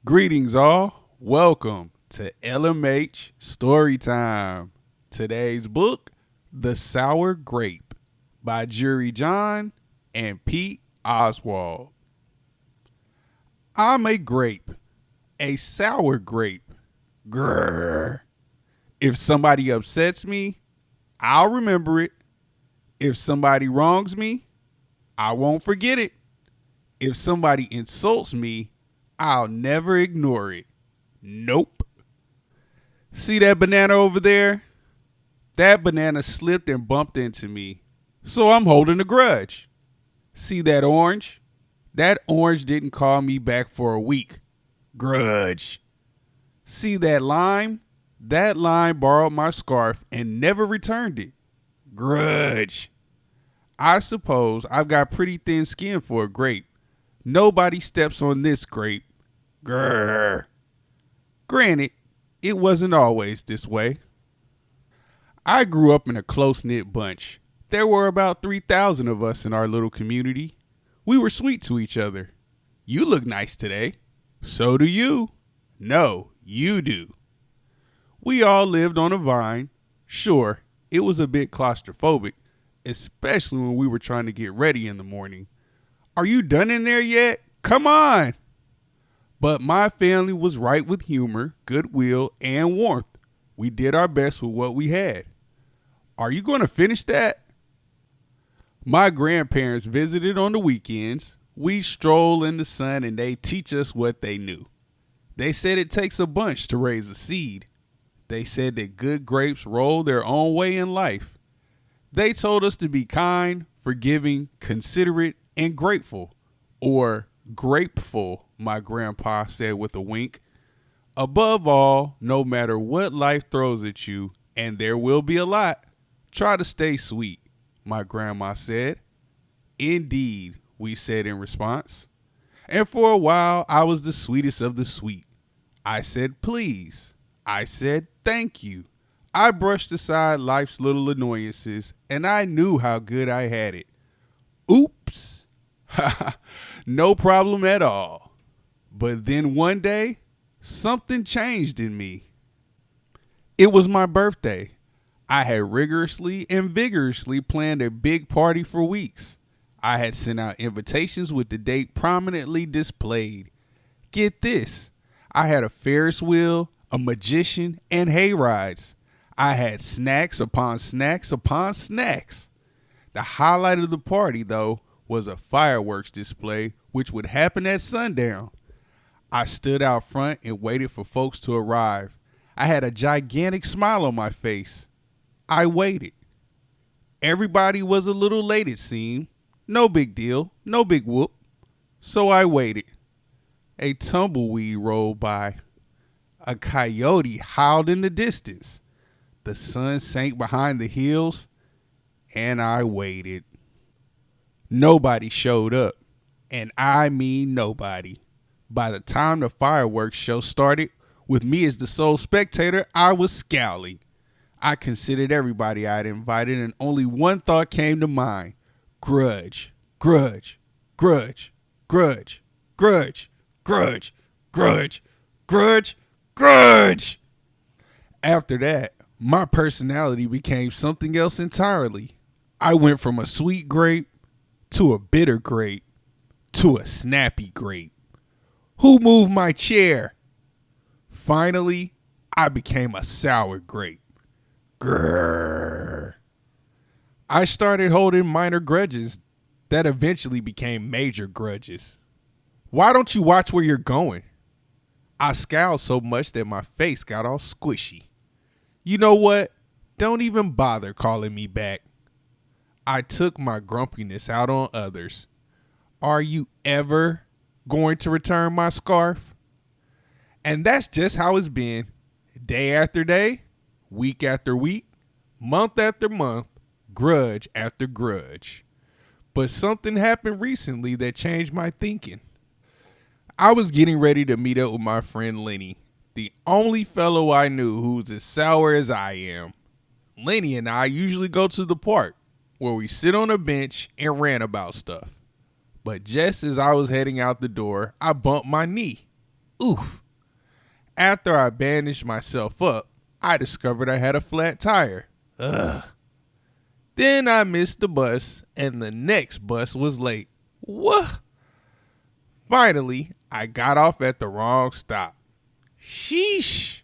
Greetings, all. Welcome to LMH Storytime. Today's book, The Sour Grape by Jory John and Pete Oswald. I'm a grape, a sour grape. Grrr. If somebody upsets me, I'll remember it. If somebody wrongs me, I won't forget it. If somebody insults me, I'll never ignore it. Nope. See that banana over there? That banana slipped and bumped into me. So I'm holding a grudge. See that orange? That orange didn't call me back for a week. Grudge. See that lime? That lime borrowed my scarf and never returned it. Grudge. I suppose I've got pretty thin skin for a grape. Nobody steps on this grape. Grrr. Granted, it wasn't always this way. I grew up in a close-knit bunch. There were about 3,000 of us in our little community. We were sweet to each other. You look nice today. So do you. No, you do. We all lived on a vine. Sure, it was a bit claustrophobic, especially when we were trying to get ready in the morning. Are you done in there yet? Come on! But my family was right with humor, goodwill, and warmth. We did our best with what we had. Are you going to finish that? My grandparents visited on the weekends. We stroll in the sun and they teach us what they knew. They said it takes a bunch to raise a seed. They said that good grapes roll their own way in life. They told us to be kind, forgiving, considerate, and grateful, or grapeful, my grandpa said with a wink. Above all, no matter what life throws at you, and there will be a lot, try to stay sweet, my grandma said. Indeed, we said in response. And for a while, I was the sweetest of the sweet. I said please. I said thank you. I brushed aside life's little annoyances, and I knew how good I had it. Oops. No problem at all. But then one day, something changed in me. It was my birthday. I had rigorously and vigorously planned a big party for weeks. I had sent out invitations with the date prominently displayed. Get this, I had a Ferris wheel, a magician, and hay rides. I had snacks upon snacks upon snacks. The highlight of the party, though, was a fireworks display which would happen at sundown. I stood out front and waited for folks to arrive. I had a gigantic smile on my face. I waited. Everybody was a little late, it seemed. No big deal, no big whoop. So I waited. A tumbleweed rolled by. A coyote howled in the distance. The sun sank behind the hills, and I waited. Nobody showed up, and I mean nobody. By the time the fireworks show started, with me as the sole spectator, I was scowling. I considered everybody I'd invited, and only one thought came to mind. Grudge, grudge, grudge, grudge, grudge, grudge, grudge, grudge, grudge. After that, my personality became something else entirely. I went from a sweet grape to a bitter grape to a snappy grape. Who moved my chair? Finally, I became a sour grape. Grrr. I started holding minor grudges that eventually became major grudges. Why don't you watch where you're going? I scowled so much that my face got all squishy. You know what? Don't even bother calling me back. I took my grumpiness out on others. Are you ever going to return my scarf? And that's just how it's been. Day after day, week after week, month after month, grudge after grudge. But something happened recently that changed my thinking. I was getting ready to meet up with my friend Lenny, the only fellow I knew who's as sour as I am. Lenny and I usually go to the park, where we sit on a bench and rant about stuff. But just as I was heading out the door, I bumped my knee. Oof. After I bandaged myself up, I discovered I had a flat tire. Ugh. Then I missed the bus, and the next bus was late. What? Finally, I got off at the wrong stop. Sheesh.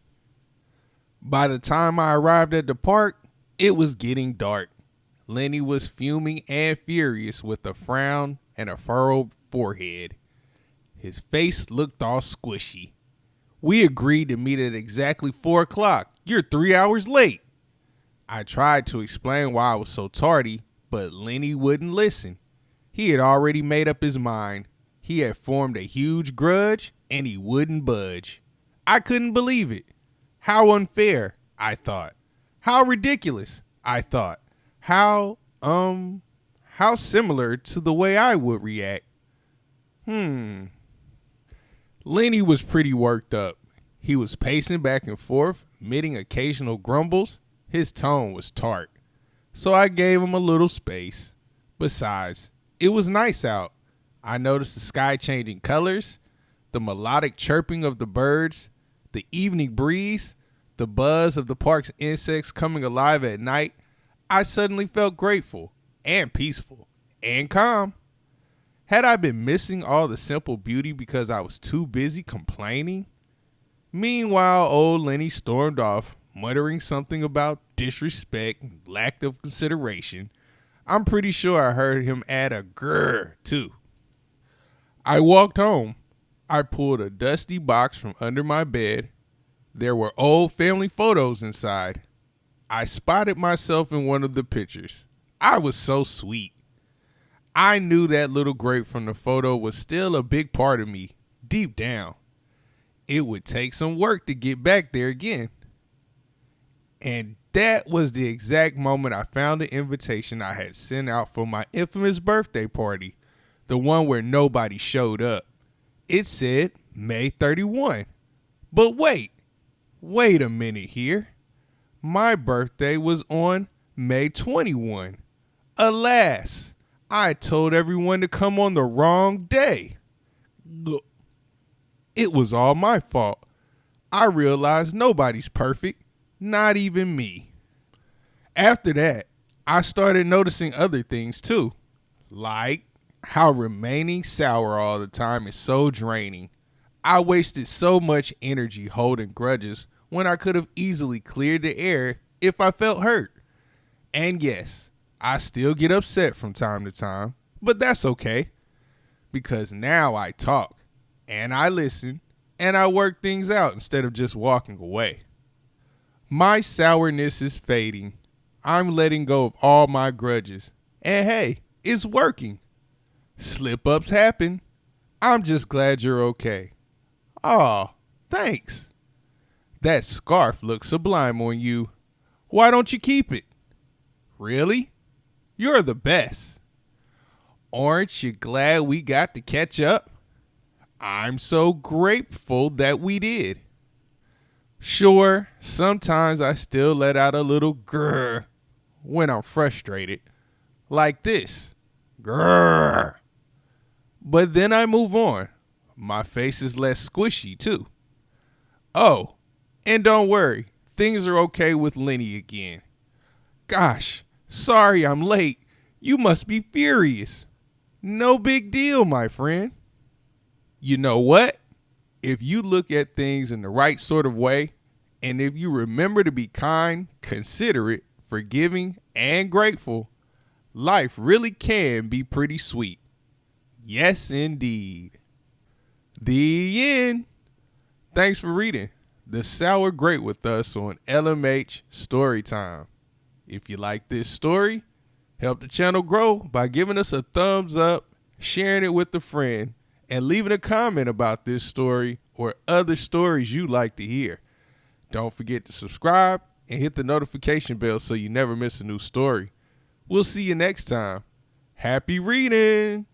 By the time I arrived at the park, it was getting dark. Lenny was fuming and furious with a frown and a furrowed forehead. His face looked all squishy. We agreed to meet at exactly 4 o'clock. You're 3 hours late. I tried to explain why I was so tardy, but Lenny wouldn't listen. He had already made up his mind. He had formed a huge grudge, and he wouldn't budge. I couldn't believe it. How unfair, I thought. How ridiculous, I thought. How similar to the way I would react. Lenny was pretty worked up. He was pacing back and forth, emitting occasional grumbles. His tone was tart. So I gave him a little space. Besides, it was nice out. I noticed the sky changing colors, the melodic chirping of the birds, the evening breeze, the buzz of the park's insects coming alive at night. I suddenly felt grateful and peaceful and calm. Had I been missing all the simple beauty because I was too busy complaining? Meanwhile, old Lenny stormed off, muttering something about disrespect and lack of consideration. I'm pretty sure I heard him add a grrr, too. I walked home. I pulled a dusty box from under my bed. There were old family photos inside. I spotted myself in one of the pictures. I was so sweet. I knew that little grape from the photo was still a big part of me, deep down. It would take some work to get back there again. And that was the exact moment I found the invitation I had sent out for my infamous birthday party, the one where nobody showed up. It said May 31. But wait a minute here. My birthday was on May 21. Alas, I told everyone to come on the wrong day. It was all my fault. I realized nobody's perfect, not even me. After that, I started noticing other things too, like how remaining sour all the time is so draining. I wasted so much energy holding grudges when I could have easily cleared the air if I felt hurt. And yes, I still get upset from time to time, but that's okay. Because now I talk, and I listen, and I work things out instead of just walking away. My sourness is fading. I'm letting go of all my grudges. And hey, it's working. Slip-ups happen. I'm just glad you're okay. Aw, thanks. That scarf looks sublime on you. Why don't you keep it? Really? You're the best. Aren't you glad we got to catch up? I'm so grateful that we did. Sure, sometimes I still let out a little grrr when I'm frustrated. Like this. Grrr. But then I move on. My face is less squishy too. Oh, and don't worry, things are okay with Lenny again. Gosh, sorry I'm late. You must be furious. No big deal, my friend. You know what? If you look at things in the right sort of way, and if you remember to be kind, considerate, forgiving, and grateful, life really can be pretty sweet. Yes, indeed. The end. Thanks for reading The Sour Grape with us on LMH Storytime. If you like this story, help the channel grow by giving us a thumbs up, sharing it with a friend, and leaving a comment about this story or other stories you'd like to hear. Don't forget to subscribe and hit the notification bell so you never miss a new story. We'll see you next time. Happy reading!